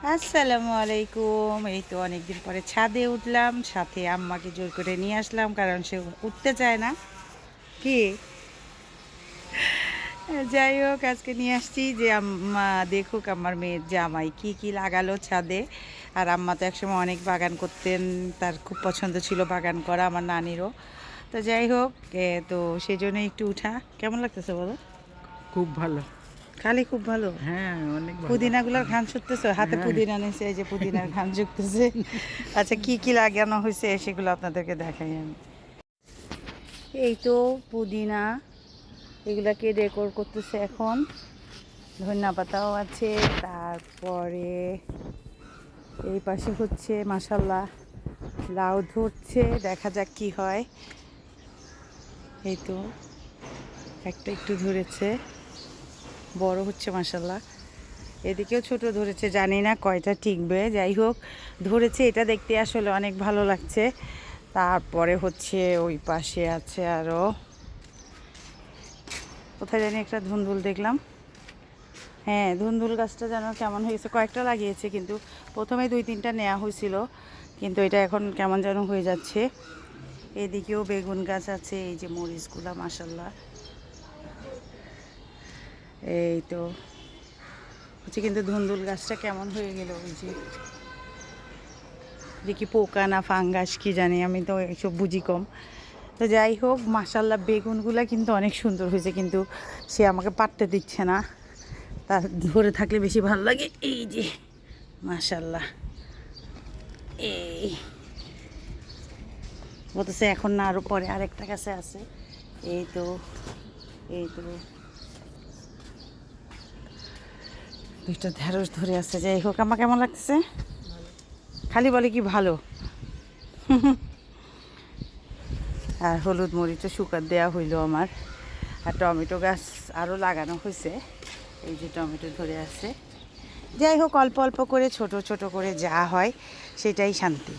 আসসালামু আলাইকুম। এই তো অনেকদিন পরে ছাদে উঠলাম, সাথে আম্মাকে জোর করে নিয়ে আসলাম কারণ সে উঠতে চায় না। কি যাই হোক, আজকে নিয়ে আসছি যে আম্মা দেখুক আমার মেয়ের জামাই কি কি লাগালো ছাদে। আর আম্মা তো একসময় অনেক বাগান করতেন, তার খুব পছন্দ ছিল বাগান করা, আমার নানিরও। তো যাই হোক, তো সেই জন্য একটু উঠা। কেমন লাগতেছে বলো? খুব ভালো। খালি খুব ভালো। হ্যাঁ, অনেক ভালো। পুদিনাগুলোর ঘ্রাণ শুকতেছে, হাতে হ্যাঁ, পুদিনা নিয়েছে, এই যে পুদিনার ঘ্রাণ শুকতেছে। আচ্ছা, কি কি লাগানো হয়েছে সেগুলো আপনাদেরকে দেখাই আমি। এই তো পুদিনা, এগুলাকে ডেকোর করতেছে এখন। ধনিয়া পাতাও আছে, তারপরে এই পাশে হচ্ছে মাশাল্লাহ লাউ ধরছে, দেখা যাক কি হয়। এই তো একটা একটু ধরেছে, বড় হচ্ছে মাশাল্লাহ। এদিকেও ছোট ধরেছে, জানি না কয়টা টিকবে। যাই হোক, ধরেছে, এটা দেখতে আসলে অনেক ভালো লাগছে। তারপরে হচ্ছে ওই পাশে আছে আরও, কোথায় জানি একটা ধুন্দুল দেখলাম। হ্যাঁ, ধুন্দুল গাছটা যেন কেমন হয়েছে, কয়েকটা লাগিয়েছে কিন্তু প্রথমে 2-3টা নেওয়া হয়েছিল, কিন্তু এটা এখন কেমন যেন হয়ে যাচ্ছে। এদিকেও বেগুন গাছ আছে, এই যে মরিচগুলা মাশাল্লাহ। এই তো হচ্ছে, কিন্তু ধুন্দুল গাছটা কেমন হয়ে গেল, ওই যে দেখি পোকা না ফাঙ্গাস কি জানি, আমি তো এইসব বুঝি কম। তো যাই হোক, মাশাল্লাহ বেগুনগুলা কিন্তু অনেক সুন্দর হয়েছে, কিন্তু সে আমাকে পারতে দিচ্ছে না। তার ধরে থাকলে বেশি ভালো লাগে। এই যে মাশাল্লাহ, এই বলতেছে এখন না, আরও পরে আরেকটা কাছে আছে। এই তো, এই তো দুইটা ঢেঁড়স ধরে আছে। যাই হোক, আমার কেমন লাগতেছে? খালি বলে কি ভালো। আর হলুদ মরিচও শুকার দেওয়া হইলো আমার। আর টমেটো গাছ আরও লাগানো হয়েছে, এই যে টমেটো ধরে আছে। যাই হোক, অল্প অল্প করে ছোট ছোট করে যা হয় সেটাই শান্তি।